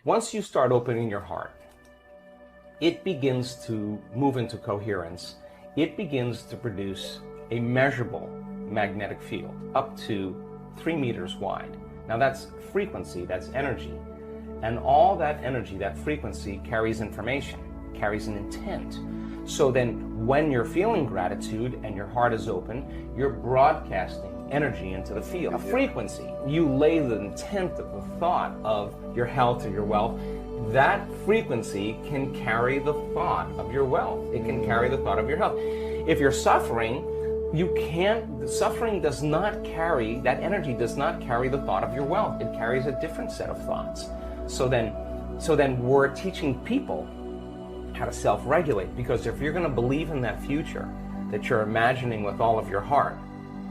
Once you start opening your heart, it begins to move into coherence. It begins to produce a measurable magnetic field up to 3 meters wide. Now that's frequency, that's energy. And all that energy, that frequency, carries information, carries an intent. So then when you're feeling gratitude and your heart is open, you're broadcasting energy into the field, a frequency. You lay the intent of the thought of your health or your wealth. That frequency can carry the thought of your wealth. It can carry the thought of your health. If you're suffering, suffering does not carry, that energy does not carry the thought of your wealth. It carries a different set of thoughts. So then we're teaching people how to self-regulate, because if you're going to believe in that future that you're imagining with all of your heart,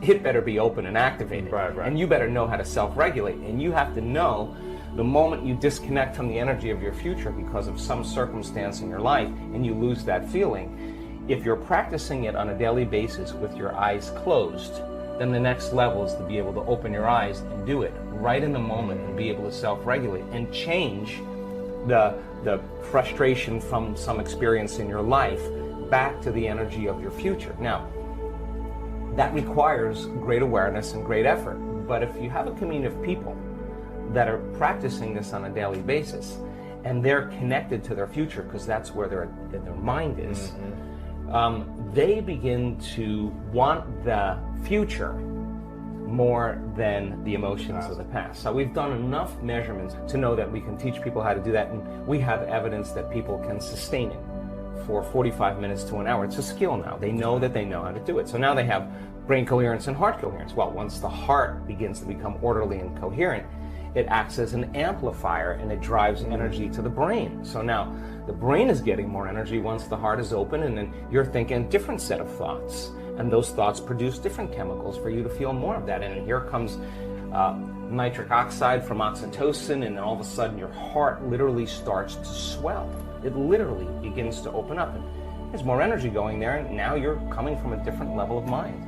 it better be open and activated. Right. And you better know how to self-regulate. And you have to know the moment you disconnect from the energy of your future because of some circumstance in your life and you lose that feeling, if you're practicing it on a daily basis with your eyes closed, then the next level is to be able to open your eyes and do it right in the moment and be able to self-regulate and change the frustration from some experience in your life back to the energy of your future. Now, that requires great awareness and great effort. But if you have a community of people that are practicing this on a daily basis and they're connected to their future because that's where their mind is, they begin to want the future more than the emotions of the past. So we've done enough measurements to know that we can teach people how to do that, and we have evidence that people can sustain it for 45 minutes to an hour. It's a skill now. They know that they know how to do it. So now they have brain coherence and heart coherence. Well, once the heart begins to become orderly and coherent, it acts as an amplifier and it drives energy to the brain. So now the brain is getting more energy once the heart is open, and then you're thinking a different set of thoughts. And those thoughts produce different chemicals for you to feel more of that. And here comes nitric oxide from oxytocin, and then all of a sudden your heart literally starts to swell. It literally begins to open up, and there's more energy going there, and now you're coming from a different level of mind.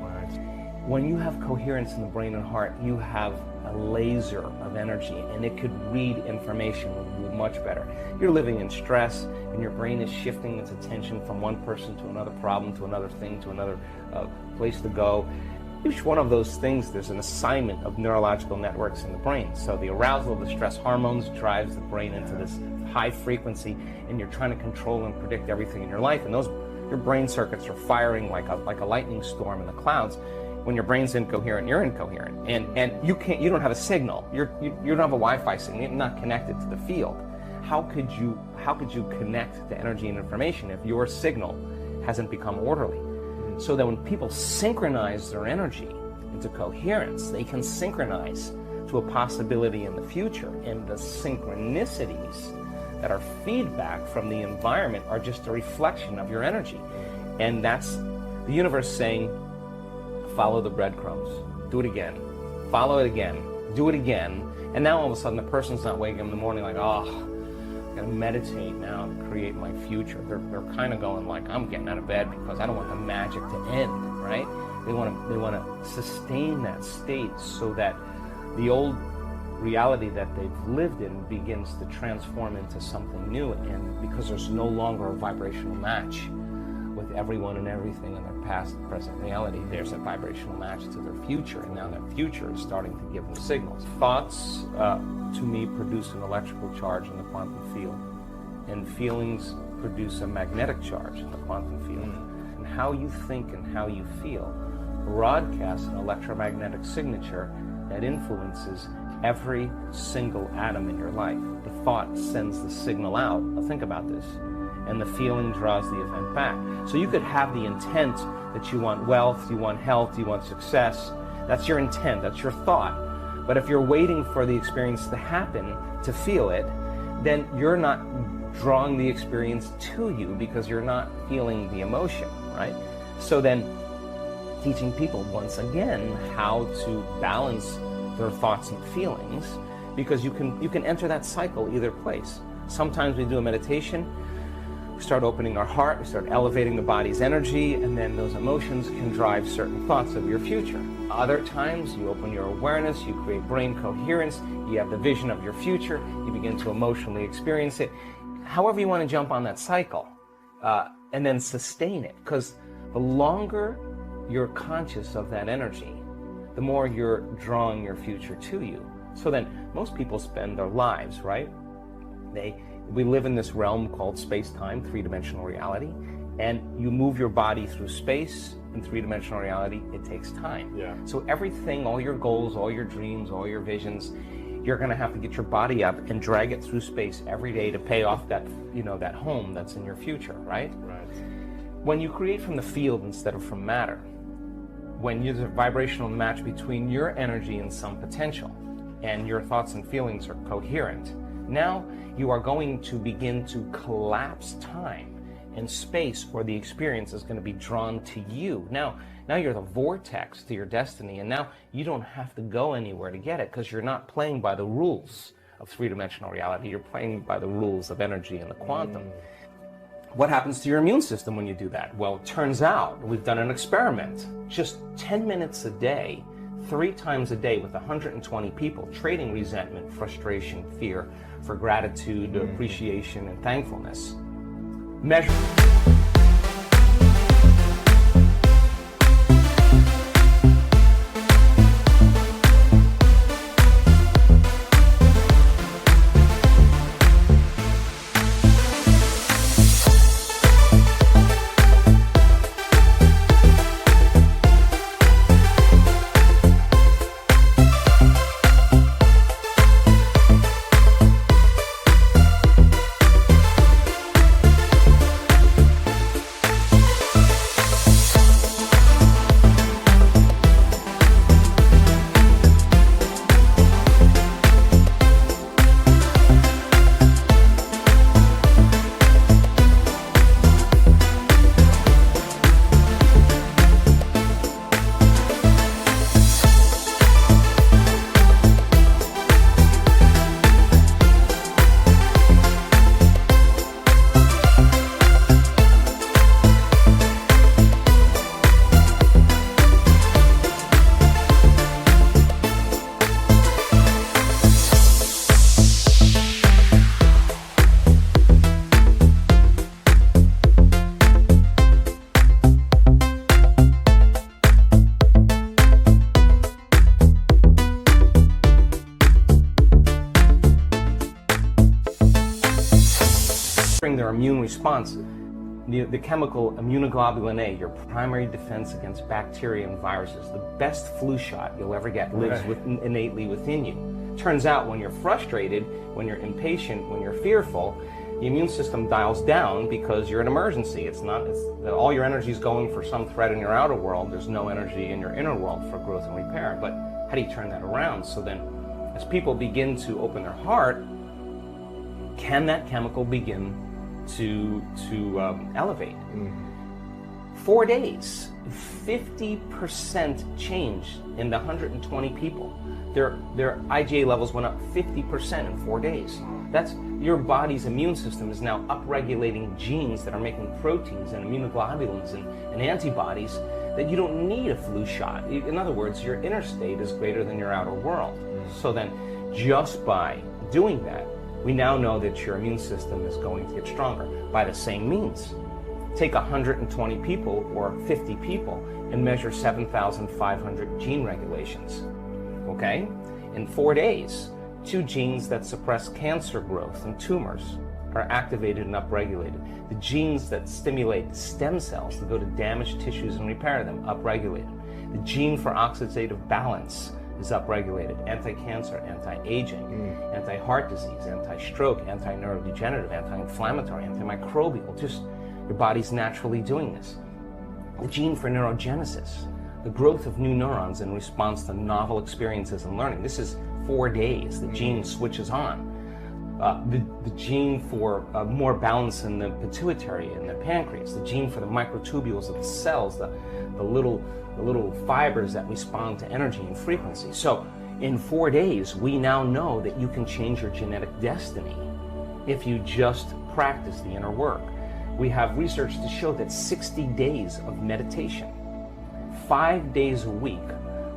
When you have coherence in the brain and heart, you have a laser of energy, and it could read information much better. You're living in stress, and your brain is shifting its attention from one person to another problem, to another thing, to another place to go. Each one of those things, there's an assignment of neurological networks in the brain. So the arousal of the stress hormones drives the brain into this high frequency, and you're trying to control and predict everything in your life, and your brain circuits are firing like a lightning storm in the clouds. When your brain's incoherent, you're incoherent, and you don't have a signal. You don't have a Wi-Fi signal. You're not connected to the field. How could you connect to energy and information if your signal hasn't become orderly? So that when people synchronize their energy into coherence, they can synchronize to a possibility in the future, and the synchronicities that are feedback from the environment are just a reflection of your energy. And that's the universe saying, follow the breadcrumbs, do it again, follow it again, do it again. And now all of a sudden the person's not waking up in the morning like, oh, I gotta meditate now to create my future. They're kind of going like, I'm getting out of bed because I don't want the magic to end, right? They want to sustain that state so that the old reality that they've lived in begins to transform into something new. And because there's no longer a vibrational match with everyone and everything in their past and present reality, there's a vibrational match to their future, and now that future is starting to give them signals. Thoughts, to me, produce an electrical charge in the quantum field, and feelings produce a magnetic charge in the quantum field. And how you think and how you feel broadcasts an electromagnetic signature that influences every single atom in your life. The thought sends the signal out. Now think about this. And the feeling draws the event back. So you could have the intent that you want wealth, you want health, you want success. That's your intent, that's your thought. But if you're waiting for the experience to happen to feel it, then you're not drawing the experience to you because you're not feeling the emotion, right? So then teaching people once again how to balance their thoughts and feelings, because you can enter that cycle either place. Sometimes we do a meditation, we start opening our heart, we start elevating the body's energy, and then those emotions can drive certain thoughts of your future. Other times, you open your awareness, you create brain coherence, you have the vision of your future, you begin to emotionally experience it. However you want to jump on that cycle, and then sustain it. Because the longer you're conscious of that energy, the more you're drawing your future to you. So then, most people spend their lives, right? We live in this realm called space-time, three-dimensional reality, and you move your body through space in three-dimensional reality. It takes time. Yeah. So everything, all your goals, all your dreams, all your visions, you're going to have to get your body up and drag it through space every day to pay off that, that home that's in your future, right? Right. When you create from the field instead of from matter, when there's a vibrational match between your energy and some potential, and your thoughts and feelings are coherent, now you are going to begin to collapse time and space, where the experience is going to be drawn to you. Now you're the vortex to your destiny, and now you don't have to go anywhere to get it, because you're not playing by the rules of three-dimensional reality. You're playing by the rules of energy and the quantum. What happens to your immune system when you do that? Well, it turns out, we've done an experiment, just 10 minutes a day, 3 times a day with 120 people, trading resentment, frustration, fear for gratitude, appreciation, and thankfulness. Measure. Their immune response, the chemical immunoglobulin A, your primary defense against bacteria and viruses, the best flu shot you'll ever get, lives innately within you. Turns out, when you're frustrated, when you're impatient, when you're fearful, the immune system dials down, because you're in emergency. It's all your energy is going for some threat in your outer world. There's no energy in your inner world for growth and repair. But how do you turn that around? So then, as people begin to open their heart, can that chemical begin to elevate? 4 days, 50% change in the 120 people. Their IgA levels went up 50% in 4 days. That's your body's immune system is now upregulating genes that are making proteins and immunoglobulins and antibodies that you don't need a flu shot. In other words, your inner state is greater than your outer world. So then, just by doing that, we now know that your immune system is going to get stronger. By the same means, take 120 people or 50 people and measure 7,500 gene regulations. Okay? In 4 days, 2 genes that suppress cancer growth and tumors are activated and upregulated. The genes that stimulate stem cells to go to damaged tissues and repair them, upregulated. The gene for oxidative balance is upregulated. Anti-cancer, anti-aging, anti-heart disease, anti-stroke, anti-neurodegenerative, anti-inflammatory, antimicrobial. Just your body's naturally doing this. The gene for neurogenesis, the growth of new neurons in response to novel experiences and learning. This is 4 days. The gene switches on. The gene for more balance in the pituitary and the pancreas. The gene for the microtubules of the cells, the little fibers that respond to energy and frequency. So in 4 days, we now know that you can change your genetic destiny if you just practice the inner work. We have research to show that 60 days of meditation, 5 days a week,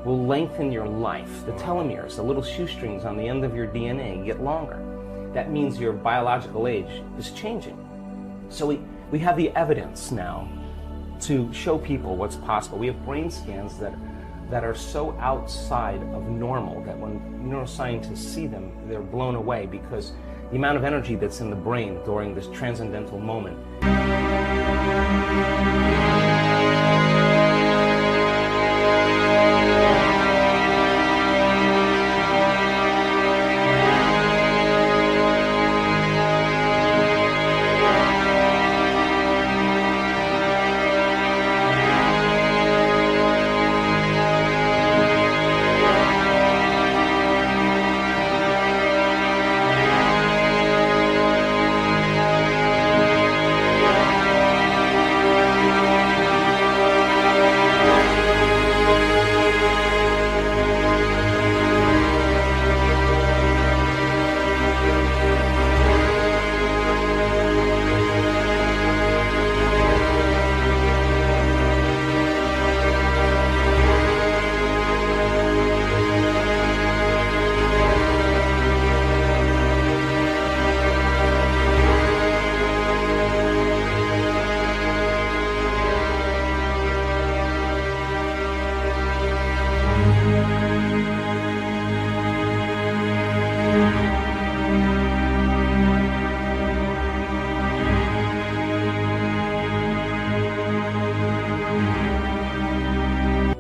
will lengthen your life. The telomeres, the little shoestrings on the end of your DNA, get longer. That means your biological age is changing. So we have the evidence now to show people what's possible. We have brain scans that are so outside of normal that when neuroscientists see them, they're blown away, because the amount of energy that's in the brain during this transcendental moment.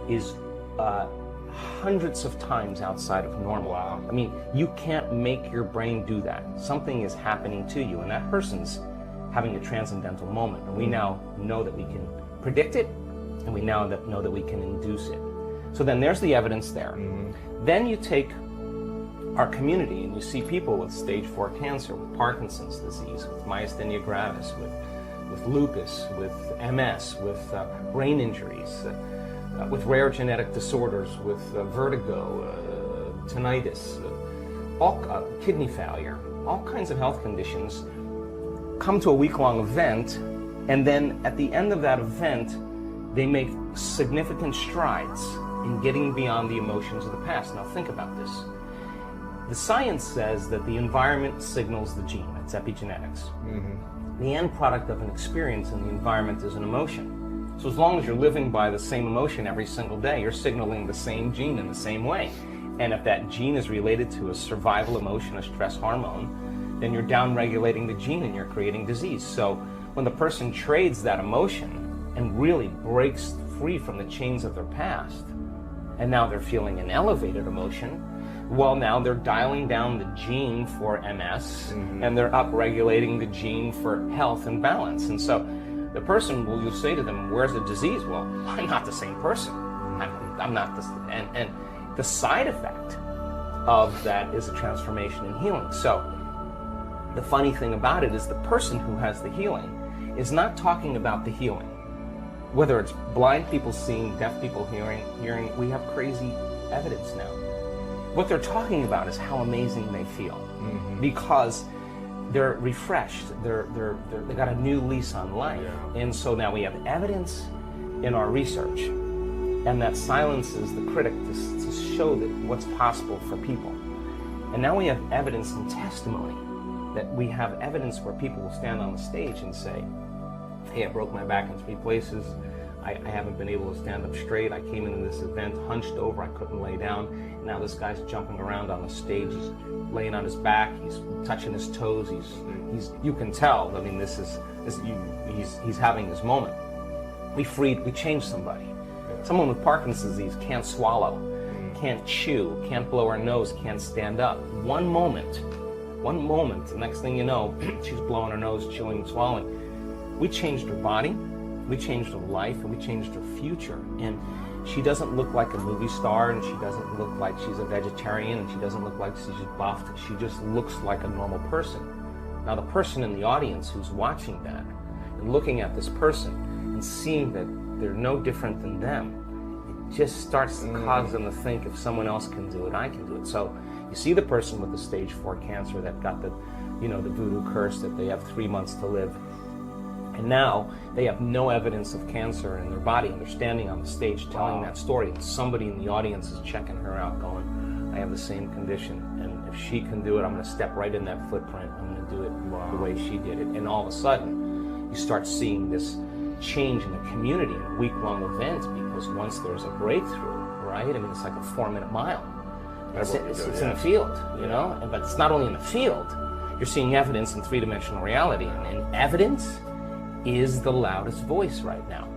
Is hundreds of times outside of normal. Wow. I mean, you can't make your brain do that. Something is happening to you, and that person's having a transcendental moment. And we now know that we can predict it, and we now know that we can induce it. So then there's the evidence there. Then you take our community and you see people with stage 4 cancer, with Parkinson's disease, with myasthenia gravis, with lupus, with MS, with brain injuries, with rare genetic disorders, with vertigo, tinnitus, all kidney failure, all kinds of health conditions, come to a week-long event, and then at the end of that event, they make significant strides in getting beyond the emotions of the past. Now think about this. The science says that the environment signals the gene. That's epigenetics. The end product of an experience in the environment is an emotion. So as long as you're living by the same emotion every single day, you're signaling the same gene in the same way. And if that gene is related to a survival emotion, a stress hormone, then you're down-regulating the gene and you're creating disease. So when the person trades that emotion and really breaks free from the chains of their past, and now they're feeling an elevated emotion, well, now they're dialing down the gene for MS, and they're up-regulating the gene for health and balance. And so the person will, you'll say to them, where's the disease? Well, I'm not the same person. I'm not this. And the side effect of that is a transformation in healing. So the funny thing about it is the person who has the healing is not talking about the healing. Whether it's blind people seeing, deaf people hearing, we have crazy evidence now. What they're talking about is how amazing they feel, because they're refreshed, they got a new lease on life. And so now we have evidence in our research, and that silences the critic to show that what's possible for people. And now we have evidence and testimony, that we have evidence where people will stand on the stage and say, hey, I broke my back in 3 places, I haven't been able to stand up straight, I came into this event hunched over, I couldn't lay down. Now this guy's jumping around on the stage, he's laying on his back, he's touching his toes, he's you can tell, I mean, he's having his moment. We changed somebody. Someone with Parkinson's disease can't swallow, can't chew, can't blow her nose, can't stand up. One moment, the next thing you know, she's blowing her nose, chewing and swallowing. We changed her body, we changed her life, and we changed her future. And she doesn't look like a movie star, and she doesn't look like she's a vegetarian, and she doesn't look like she's buffed. She just looks like a normal person. Now the person in the audience who's watching that and looking at this person and seeing that they're no different than them, it just starts to cause them to think, if someone else can do it, I can do it. So you see the person with the stage 4 cancer that got the voodoo curse that they have 3 months to live. And now they have no evidence of cancer in their body, and they're standing on the stage telling that story, and somebody in the audience is checking her out going, I have the same condition, and if she can do it, I'm going to step right in that footprint. I'm going to do it the way she did it. And all of a sudden, you start seeing this change in the community in a week-long event, because once there's a breakthrough, right? I mean, it's like a 4-minute mile. It's in the field, you know? But it's not only in the field. You're seeing evidence in three-dimensional reality, and evidence is the loudest voice right now.